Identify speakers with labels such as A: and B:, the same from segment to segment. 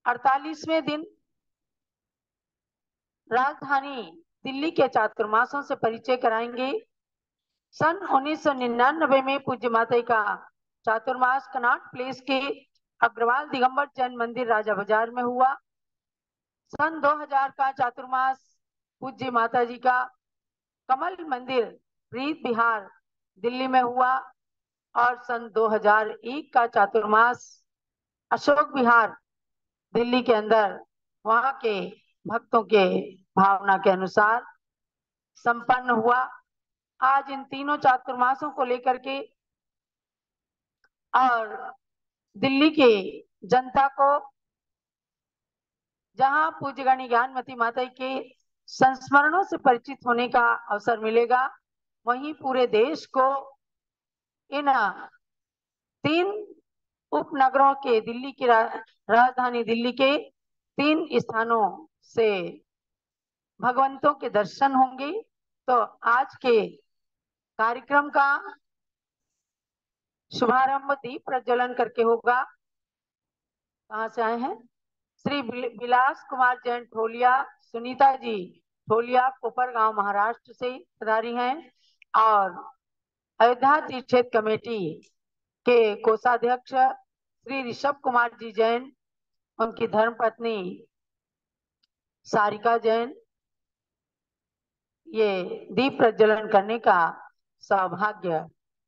A: 48वें दिन राजधानी दिल्ली के चातुर्मासों से परिचय कराएंगे। सन 1999 में पूज्य माता का चातुर्मास कनॉट प्लेस के अग्रवाल दिगंबर जैन मंदिर राजा बाजार में हुआ। सन 2000 का चातुर्मास पूज्य माता जी का कमल मंदिर प्रीत विहार दिल्ली में हुआ और सन 2001 का चातुर्मास अशोक विहार दिल्ली के अंदर वहां के भक्तों के भावना के अनुसार संपन्न हुआ। आज इन तीनों चातुर्मासों को लेकर के और दिल्ली के जनता को जहां पूज्यगणी ज्ञानमती माता के संस्मरणों से परिचित होने का अवसर मिलेगा, वहीं पूरे देश को इन 3 उपनगरों के दिल्ली की राजधानी दिल्ली के 3 स्थानों से भगवंतों के दर्शन होंगे। तो आज के कार्यक्रम का शुभारंभ दीप प्रज्वलन करके होगा। कहाँ से आए हैं? श्री विलास कुमार जैन ठोलिया, सुनीता जी ठोलिया कोपरगांव महाराष्ट्र से पधारी हैं और अयोध्या तीर्थ क्षेत्र कमेटी के कोषाध्यक्ष श्री ऋषभ कुमार जी जैन, उनकी धर्मपत्नी सारिका जैन ये दीप प्रज्वलन करने का सौभाग्य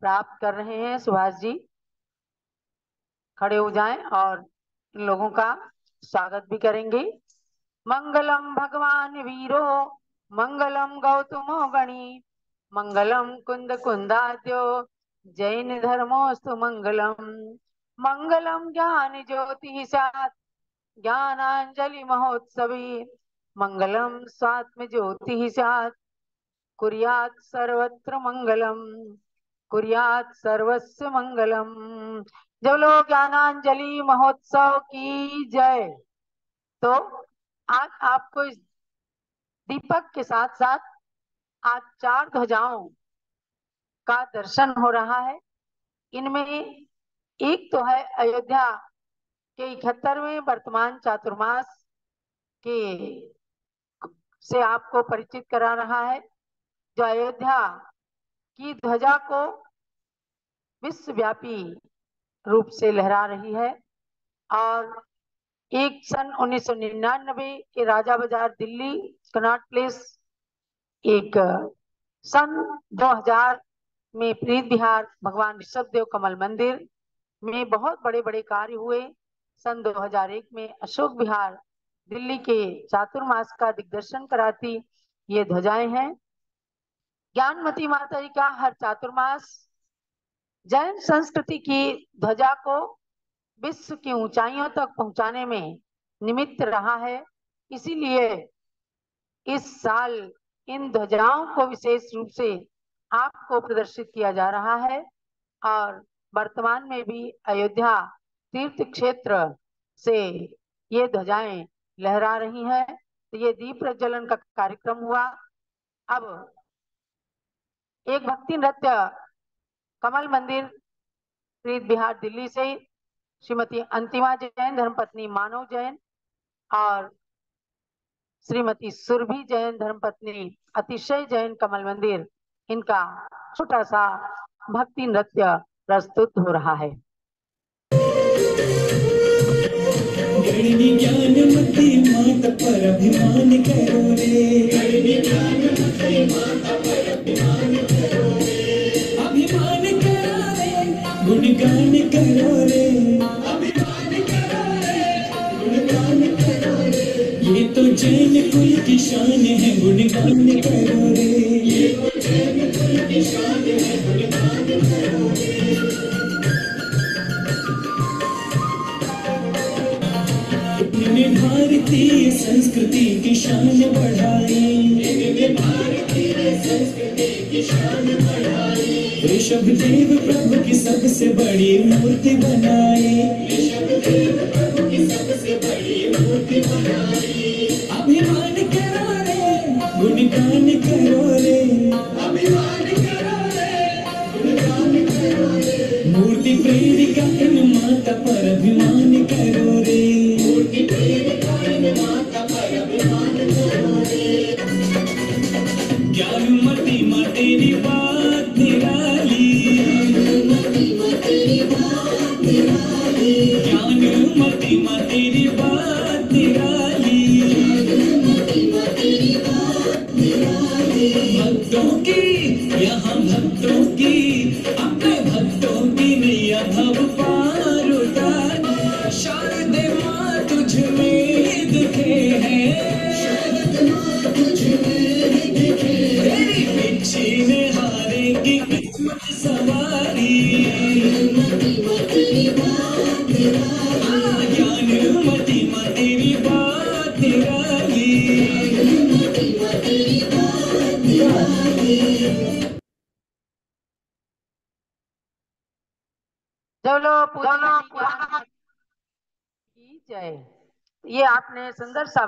A: प्राप्त कर रहे हैं। सुभाष जी खड़े हो जाएं और इन लोगों का स्वागत भी करेंगे। मंगलम भगवान वीरो मंगलम गौतमो गणी मंगलम कुंद कुंदाद्यो जैन धर्मोस्तु मंगलम मंगलम ज्ञान ज्योति सात ज्ञानांजलि महोत्सवी मंगलम स्वात्म ज्योति सात कुर्यात् सर्वत्र मंगलम कुर्यात् सर्वस्य मंगलम। जब लोग ज्ञानांजलि महोत्सव की जय। तो आज आपको इस दीपक के साथ साथ आज 4 ध्वजाओं का दर्शन हो रहा है। इनमें एक तो है अयोध्या के 71वें वर्तमान चातुर्मास के से आपको परिचित करा रहा है, जो अयोध्या की ध्वजा को विश्वव्यापी रूप से लहरा रही है। और एक सन 1999 के राजा बाजार दिल्ली कनॉट प्लेस, एक सन 2000 में प्रीत विहार भगवान ऋषभदेव कमल मंदिर में बहुत बड़े बड़े कार्य हुए। सन 2001 में अशोक विहार दिल्ली के चातुर्मास का दिग्दर्शन कराती ये ध्वजाएं हैं। ज्ञानमती माता जी का हर चातुर्मास जैन संस्कृति की ध्वजा को विश्व की ऊंचाइयों तक पहुंचाने में निमित्त रहा है। इसीलिए इस साल इन ध्वजाओं को विशेष रूप से आपको प्रदर्शित किया जा रहा है और वर्तमान में भी अयोध्या तीर्थ क्षेत्र से ये ध्वजाएं लहरा रही हैं। तो ये दीप प्रज्वलन का कार्यक्रम हुआ। अब एक भक्ति नृत्य कमल मंदिर प्रीत विहार दिल्ली से श्रीमती अंतिमा जैन धर्मपत्नी मानव जैन और श्रीमती सुरभि जैन धर्मपत्नी अतिशय जैन कमल मंदिर, इनका छोटा सा भक्ति नृत्य प्रस्तुत हो रहा है।
B: ज्ञानमती माता पर अभिमान करो रे, माता पर अभिमान करो रे, अभिमान करो रे, गुणगान करो रे, अभिमान करो रे, गुणगान करो रे। ये तो जैन कुल की शान है, गुणगान करो रे, ये तो जैन कुल की शान है, गुणगान करो रे। भारतीय संस्कृति की शान बढ़ाई, भारतीय संस्कृति की शान बढ़ाई। ऋषभदेव प्रभु की सबसे बड़ी मूर्ति बनाई, ऋषभदेव प्रभु की सबसे बड़ी मूर्ति बनाई। अभिमान करो रे, गुणगान करो रे, अभिमान करो रे, गुणगान करो रे। मूर्ति प्रेरिका इन माता पर अभिमान करो रे, मूर्ति तेरी बात निराली, भक्तों की, यहाँ भक्तों की, अपने भक्तों की नैया भव पार उतारी। शारदे माँ तुझ में दिखे हैं, तेरी पिछी ने हारेगी किस्मत सवारी। ज्ञानमती माँ तेरी बात निराली।
A: चलो पूजा की जय। ये आपने सुंदर सा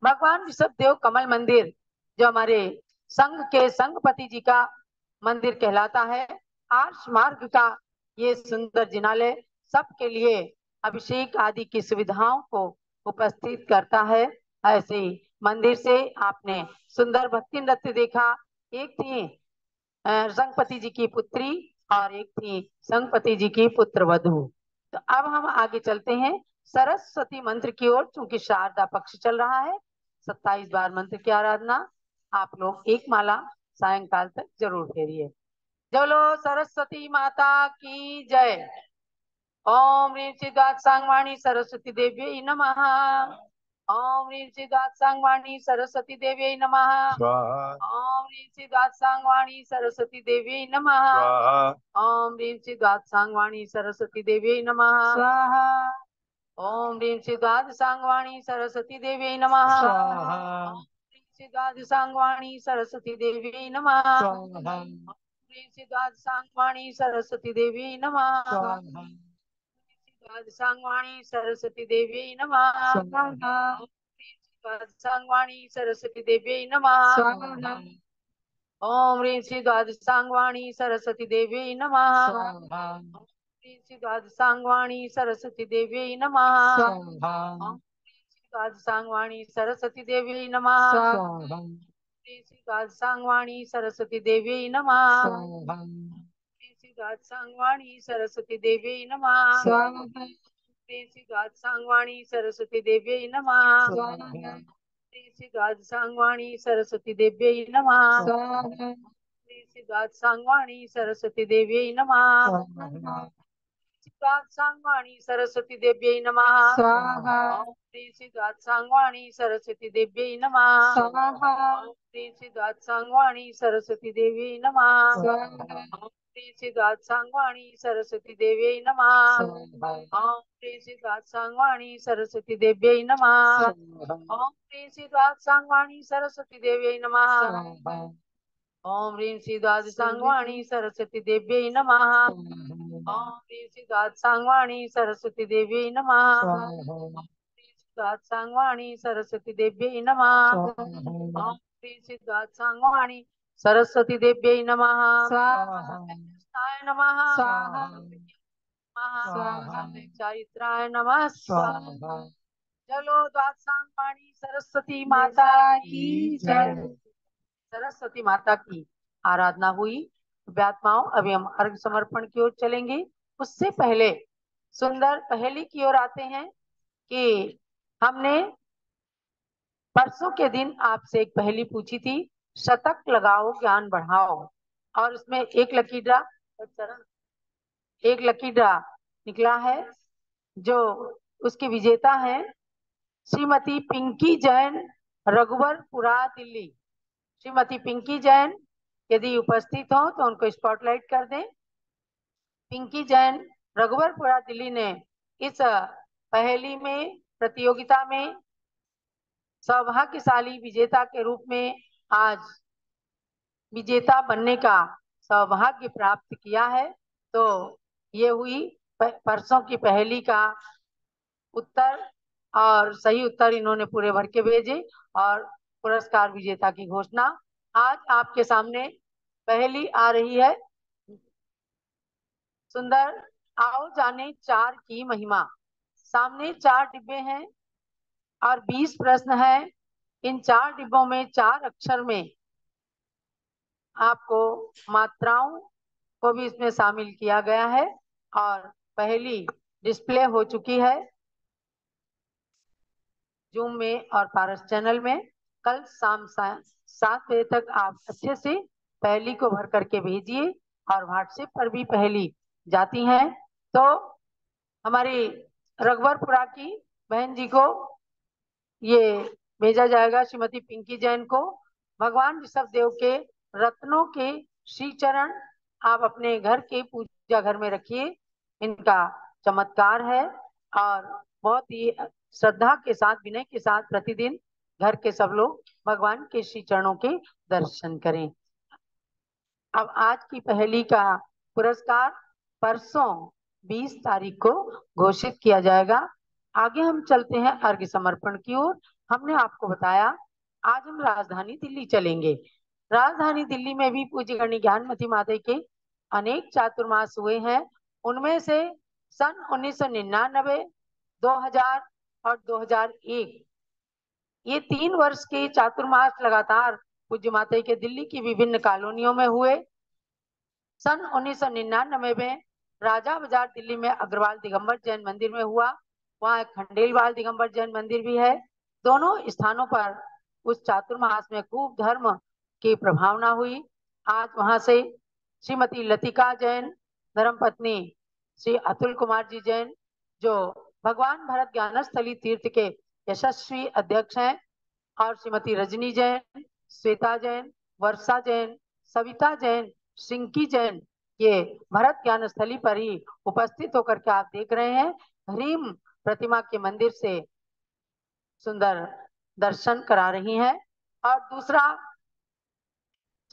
A: भगवान ऋषभदेव कमल मंदिर, जो हमारे संघ के संघपति जी का मंदिर कहलाता है, आर्ष मार्ग का ये सुंदर जिनालय सबके लिए अभिषेक आदि की सुविधाओं को उपस्थित करता है। ऐसे मंदिर से आपने सुंदर भक्ति नृत्य देखा। एक थी संघपति जी की पुत्री और एक थी संघपति जी की पुत्र वधू। तो अब हम आगे चलते हैं सरस्वती मंत्र की ओर, चूंकि शारदा पक्ष चल रहा है। 27 बार मंत्र की आराधना आप लोग एक माला सायंकाल तक जरूर फेरिए। चलो सरस्वती माता की जय। ओम ह्रीं सिद्धार्थ सांगवाणी सरस्वती देव्यै नमः। ओम ह्रीं सिद्धार्थ सांगवाणी सरस्वती देव्यै नमः। ओम ह्रीं सिद्धार्थ सांगवाणी सरस्वती देव्यै नमः। ओम ह्रीं सिद्धार्थ सांगवाणी सरस्वती देव्यै नमः। ओम ह्रीं सिद्धार्थ सांगवाणी सरस्वती देव्यै नमः। ओम ह्रीं सिद्धार्थ सांगवाणी सरस्वती देव्यै नमः। ओम ह्रीं सिद्धार्थ सांगवाणी सरस्वती देव्यै नमः। सिद्धार्थ सांगवाणी सरस्वती देव्यै नमः। सिद्धार्थ सांगवाणी सरस्वती देव्यै नमः। ओम ह्रीं सिद्धार्थ सांगवाणी सरस्वती देव्यै नमः। ओम ह्रीं सिद्धार्थ सांगवाणी सरस्वती देव्यै नमः। ओम ह्रीं सिद्धार्थ सांगवाणी सरस्वती देव्यै नमः। ह्रीं सिद्धार्थ सांगवाणी सरस्वती देव्यै नमः। ह्रीं सिद्धार्थ सांगवाणी सरस्वती देव्यै नमः। ह्रीं सिद्धार्थ सांगवाणी सरस्वती देव्यै नमः। ह्रीं सिद्धार्थ सांगवाणी सरस्वती देव्यै नमः। ह्रीं सिद्धार्थ सांगवाणी सरस्वती देव्यै नमः। सिद्धार्थ सांगवाणी सरस्वती देव्यै नमः। ओम ह्रीं सिद्धार्थ सांगवाणी सरस्वती देव्यै नमः। ओम ह्रीं सिद्धार्थ सांगवाणी सरस्वती देव्यै नमः। ओम ह्रीं सिद्धार्थ सांगवाणी सरस्वती देव्यै नमः। ओम ह्रीं सिद्धार्थ सांगवाणी सरस्वती देव्यै नमः। ओम ह्रीं सिद्धार्थ सांगवाणी सरस्वती देव्यै नमः। ओम ह्रीं सिद्धार्थ सांगवाणी सरस्वती देव्यै नमः। ओम ह्रीं सिद्धार्थ सांगवाणी सरस्वती देव्यै नमः। ओम ह्रीं सिद्धार्थ सांगवाणी सरस्वती देव्यै नमः। ओम ह्रीं सिद्धार्थ सांगवाणी सरस्वती देव्यै नमः। कृष्णाय नमः। चारित्राय नमः। चलो दासांगवाणी सरस्वती माता की जय। सरस्वती माता की आराधना हुई। व्यात्माओं, अभी हम अर्घ समर्पण की ओर चलेंगे। उससे पहले सुंदर पहेली की ओर आते हैं कि हमने परसों के दिन आपसे एक पहेली पूछी थी, शतक लगाओ ज्ञान बढ़ाओ, और उसमें एक लकी ड्रा निकला है। जो उसकी विजेता है श्रीमती पिंकी जैन, रघुवरपुरा, दिल्ली। श्रीमती पिंकी जैन यदि उपस्थित हो तो उनको स्पॉटलाइट कर दें। पिंकी जैन, रघुवरपुरा, दिल्ली ने इस पहेली में प्रतियोगिता में सौभाग्यशाली विजेता के रूप में आज विजेता बनने का सौभाग्य प्राप्त किया है। तो ये हुई परसों की पहेली का उत्तर, और सही उत्तर इन्होंने पूरे भर के भेजे, और पुरस्कार विजेता की घोषणा आज आपके सामने पहेली आ रही है। सुंदर, आओ जाने चार की महिमा। सामने 4 डिब्बे हैं और 20 प्रश्न हैं। इन 4 डिब्बों में 4 अक्षर में आपको मात्राओं को भी इसमें शामिल किया गया है, और पहेली डिस्प्ले हो चुकी है। जूम में और पारस चैनल में। कल शाम 7 बजे तक आप अच्छे से पहेली को भर करके भेजिए, और व्हाट्सएप पर भी पहेली जाती हैं तो हमारी रघुवरपुरा की बहन जी को ये भेजा जाएगा, श्रीमती पिंकी जैन को। भगवान ऋषभ देव के रत्नों के श्री चरण आप अपने घर के पूजा घर में रखिए। इनका चमत्कार है, और बहुत ही श्रद्धा के साथ, विनय के साथ प्रतिदिन घर के सब लोग भगवान के श्री चरणों के दर्शन करें। अब आज की पहेली का पुरस्कार परसों 20 तारीख को घोषित किया जाएगा। आगे हम चलते हैं अर्घ्य समर्पण की ओर। हमने आपको बताया आज हम राजधानी दिल्ली चलेंगे। राजधानी दिल्ली में भी पूज्य गणी ज्ञानमती माता के अनेक चातुर्मास हुए हैं। उनमें से सन 1999, 2000 और 2001, ये 3 वर्ष के चातुर्मास लगातार पूज्य माता के दिल्ली की विभिन्न कॉलोनियों में हुए। सन 1999 में राजा बाजार दिल्ली में अग्रवाल दिगंबर जैन मंदिर में हुआ। वहाँ एक खंडेलवाल दिगंबर जैन मंदिर भी है। दोनों स्थानों पर उस चातुर्मास में खूब धर्म की प्रभावना हुई। आज वहां से श्रीमती लतिका जैन, धर्मपत्नी श्री अतुल कुमार जी जैन, जो भगवान भरत ज्ञानस्थली तीर्थ के यशस्वी अध्यक्ष हैं, और श्रीमती रजनी जैन, श्वेता जैन, वर्षा जैन, सविता जैन, सिंकी जैन, ये भरत ज्ञान स्थली पर ही उपस्थित होकर के आप देख रहे हैं, रीम प्रतिमा के मंदिर से सुंदर दर्शन करा रही हैं। और दूसरा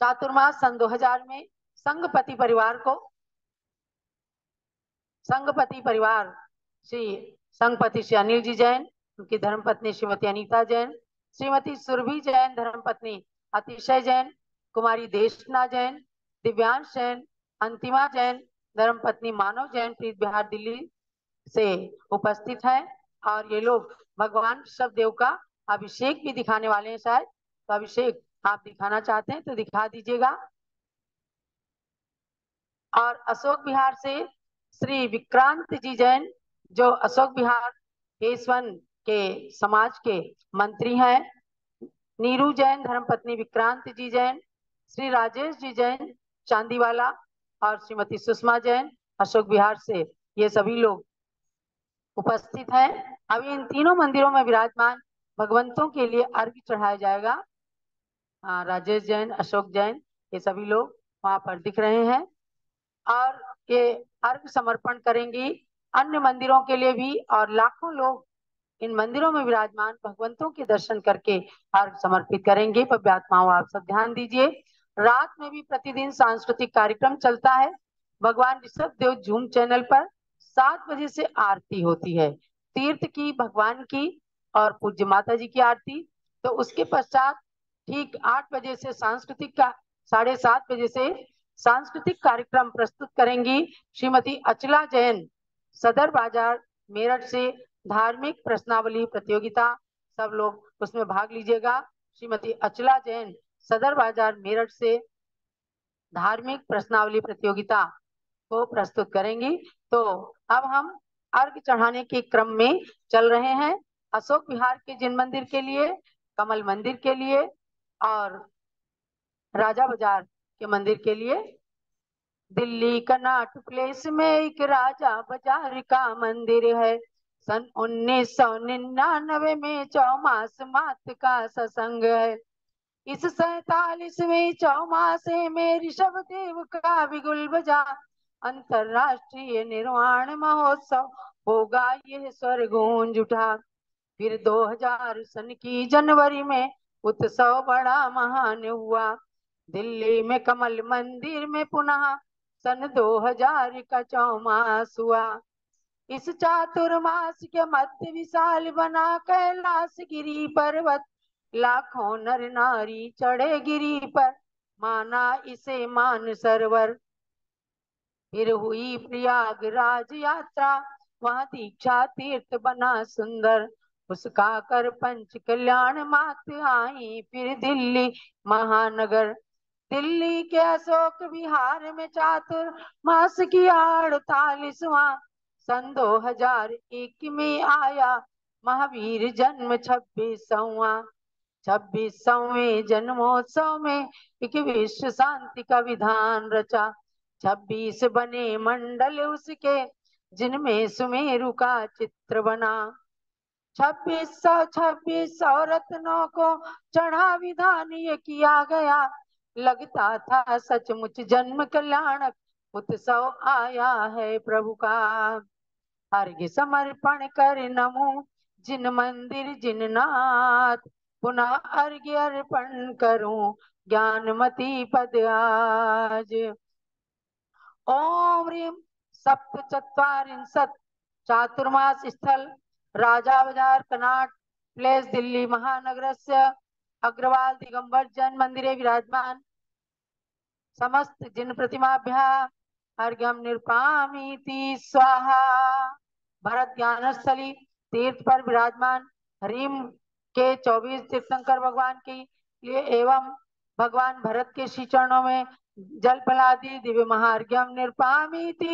A: चातुर्मास सन 2000 में संघपति परिवार श्री संघपति श्री अनिल जी जैन, उनकी धर्मपत्नी श्रीमती अनीता जैन, श्रीमती सुरभि जैन, धर्मपत्नी अतिशय जैन, कुमारी देशना जैन, दिव्यांश जैन, अंतिमा जैन, धर्मपत्नी मानव जैन, प्रीत बिहार दिल्ली से उपस्थित हैं। और ये लोग भगवान ऋषभ देव का अभिषेक भी दिखाने वाले हैं। शायद तो अभिषेक आप दिखाना चाहते हैं तो दिखा दीजिएगा। और अशोक विहार से श्री विक्रांत जी जैन, जो अशोक विहार फेस 1 के समाज के मंत्री हैं। नीरू जैन, धर्मपत्नी विक्रांत जी जैन, श्री राजेश जी जैन चांदीवाला, और श्रीमती सुषमा जैन अशोक विहार से, ये सभी लोग उपस्थित हैं। अब इन तीनों मंदिरों में विराजमान भगवंतों के लिए अर्घ्य चढ़ाया जाएगा। राजेश जैन, अशोक जैन, ये सभी लोग वहां पर दिख रहे हैं, और ये अर्घ समर्पण करेंगी अन्य मंदिरों के लिए भी। और लाखों लोग इन मंदिरों में विराजमान भगवंतों के दर्शन करके अर्घ समर्पित करेंगे। पव्यात्माओं, आप सब ध्यान दीजिए। रात में भी प्रतिदिन सांस्कृतिक कार्यक्रम चलता है। भगवान ऋषभ देव जूम चैनल पर 7 बजे से आरती होती है, तीर्थ की, भगवान की और पूज्य माता जी की आरती। तो उसके पश्चात ठीक 8 बजे से सांस्कृतिक का 7:30 बजे से सांस्कृतिक कार्यक्रम प्रस्तुत करेंगी श्रीमती अचला जैन, सदर बाजार मेरठ से। धार्मिक प्रश्नावली प्रतियोगिता, सब लोग उसमें भाग लीजिएगा। श्रीमती अचला जैन, सदर बाजार मेरठ से धार्मिक प्रश्नावली प्रतियोगिता को प्रस्तुत करेंगी। तो अब हम अर्घ चढ़ाने के क्रम में चल रहे हैं। अशोक विहार के जिन मंदिर के लिए, कमल मंदिर के लिए और राजा बाजार के मंदिर के लिए। दिल्ली कनॉट प्लेस में एक राजा बाजार का मंदिर है। सन 1999 में चौमास मात का सत्संग है। इस 47वें चौमासे में ऋषभ देव का बिगुल बजा। अंतरराष्ट्रीय निर्वाण महोत्सव होगा यह स्वर गूंज उठा। फिर 2000 सन की जनवरी में उत्सव बड़ा महान हुआ। दिल्ली में कमल मंदिर में पुनः सन 2000 का चौमास हुआ। इस चातुर्मास के मध्य विशाल बना कैलाश गिरी पर्वत। लाखों नर नारी चढ़े गिरी पर, माना इसे मान सरोवर। फिर हुई प्रयागराज यात्रा, वहां दीक्षा तीर्थ बना सुंदर। उसका कर पंच कल्याण मात आई फिर दिल्ली महानगर। दिल्ली के अशोक विहार में चातुर्मास की 48वां सन 2001 में आया महावीर जन्म 26वें जन्मोत्सव में एक विश्व शांति का विधान रचा। 26 बने मंडल उसके जिनमें सुमेरु का चित्र बना। 2600 रत्नों को चढ़ा विधान ये किया गया। लगता था सचमुच जन्म कल्याणक उत्सव आया है प्रभु का। अर्घ्य समर्पण कर नमो जिन मंदिर जिन नाथ, पुनः अर्घ्य अर्पण करूं ज्ञानमती पद आज। ओम ह्रीं सप्तचत्वारिंशत् चातुर्मास स्थल राजा बाजार कनाट प्लेस दिल्ली महानगरस्य अग्रवाल दिगंबर जैन मंदिरे विराजमान समस्त जिन प्रतिमाभ्यां अर्घ्यं निर्पामीति स्वाहा। भरत ज्ञानस्थली तीर्थ पर विराजमान रीम के 24 तीर्थंकर भगवान के लिए एवं भगवान भरत के श्री चरणों में जल फलादि दिव्य महार्घ्यम निर्पामीति।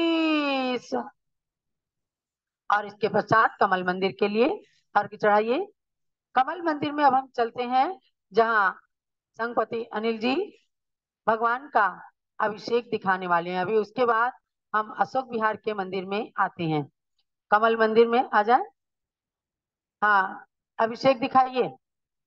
A: और इसके पश्चात कमल मंदिर के लिए अर्घ्य चढ़ाइए। कमल मंदिर में अब हम चलते हैं जहां संघपति अनिल जी भगवान का अभिषेक दिखाने वाले हैं। अभी उसके बाद हम अशोक विहार के मंदिर में आते हैं। कमल मंदिर में आ जाए। हाँ, अभिषेक दिखाइए।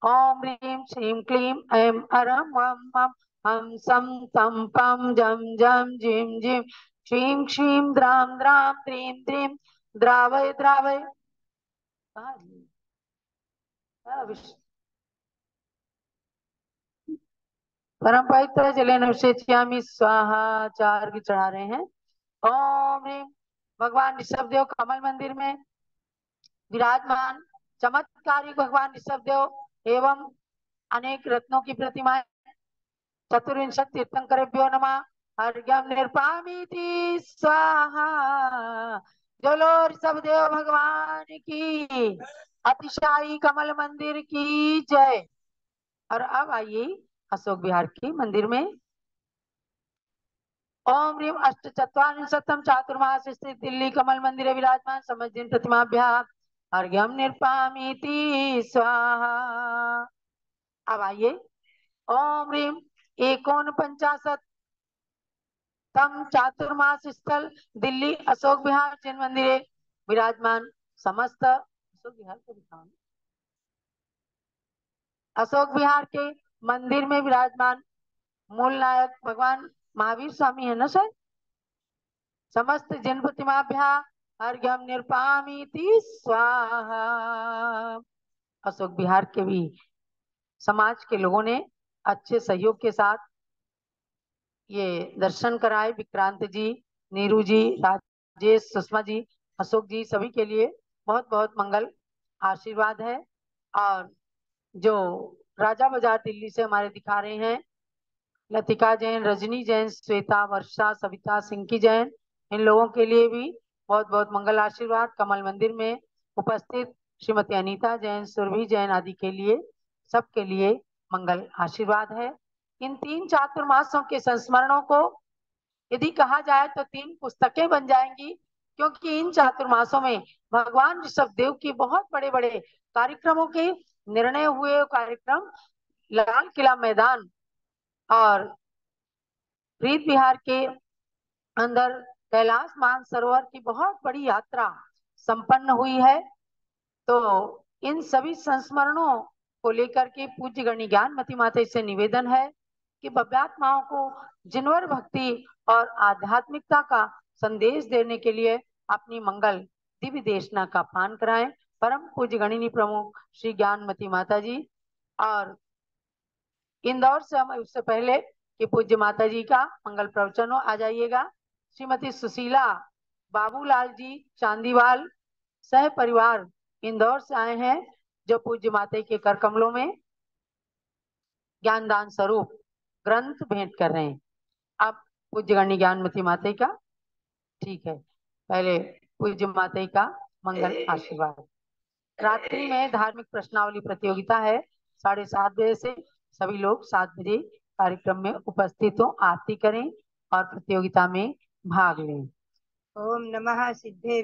A: ओम ह्रीं श्रीं क्लीं ऐं अरं वं मं हम सम तम पम जम जम जिम जिम श्रीं क्षीं द्रां द्रां द्रीं द्रीं द्रावय द्रावय। परम पवित्र जलेन अभिषेच्यामि स्वाहा। चार की चढ़ा रहे हैं। ओम ह्रीं भगवान ऋषभदेव कमल मंदिर में विराजमान चमत्कारी भगवान ऋषभदेव एवं अनेक रत्नों की प्रतिमाएं। चतुर्विंशत तीर्थंकरेभ्यो नमः। अर्घ्यं निर्पामीति स्वाहा। बोलो ऋषभदेव भगवान की, अतिशायी कमल मंदिर की जय। और अब आइए अशोक विहार के मंदिर में। ओम ह्रीं अष्टचत्वारिंशत्तम चातुर्मास स्थित दिल्ली कमल मंदिर विराजमान समस्त जिन प्रतिमाभ्यां अर्घ्यं निर्पामीति स्वाहा। अब आइए ओम ह्रीं एकोनपंचाशत् तम चातुर्मास स्थल दिल्ली अशोक विहार जिन मंदिरे विराजमान समस्त अशोक विहार को दिखाओ। अशोक विहार के मंदिर में विराजमान मूल नायक भगवान महावीर स्वामी है ना सर। समस्त जिन प्रतिमाभ्यां अर्घ्यं निर्पामीति स्वाहा। अशोक विहार के भी समाज के लोगों ने अच्छे सहयोग के साथ ये दर्शन कराए। विक्रांत जी, नीरू जी, राजेश, सुषमा जी, अशोक जी, सभी के लिए बहुत बहुत मंगल आशीर्वाद है। और जो राजा बाजार दिल्ली से हमारे दिखा रहे हैं लतिका जैन, रजनी जैन, श्वेता, वर्षा, सविता, सिंकी जैन, इन लोगों के लिए भी बहुत बहुत मंगल आशीर्वाद। कमल मंदिर में उपस्थित श्रीमती अनीता जैन, सुरभि जैन आदि के लिए सबके लिए मंगल आशीर्वाद है। इन 3 चातुर्मासों के संस्मरणों को यदि कहा जाए तो 3 पुस्तकें बन जाएंगी, क्योंकि इन चातुर्मासों में भगवान ऋषभदेव की बहुत बड़े बड़े कार्यक्रमों के निर्णय हुए। कार्यक्रम लाल किला मैदान और प्रीत विहार के अंदर कैलाश मानसरोवर की बहुत बड़ी यात्रा संपन्न हुई है। तो इन सभी संस्मरणों को लेकर के पूज्य गणी ज्ञानमती माता से निवेदन है कि भव्यात्माओं को जिनवर भक्ति और आध्यात्मिकता का संदेश देने के लिए अपनी मंगल दिव्य देशना का पान कराएं। परम पूज्य गणिनी प्रमुख श्री ज्ञानमती माता जी। और इंदौर से हम उससे पहले कि पूज्य माता जी का मंगल प्रवचन हो, आ जाइएगा। श्रीमती सुशीला बाबूलाल जी चांदीवाल सह परिवार इंदौर से आए हैं, जो पूज्य माता के कर कमलों में ज्ञानदान स्वरूप ग्रंथ भेंट कर रहे हैं। अब पूज्य गणी ज्ञानमती माता का ठीक है, पहले पूज्य माता का मंगल आशीर्वाद। रात्रि में धार्मिक प्रश्नावली प्रतियोगिता है 7:30 बजे से। सभी लोग 7 बजे कार्यक्रम में उपस्थित हो, आरती करें और प्रतियोगिता में भाग लें।
C: ओम नमः सिद्धे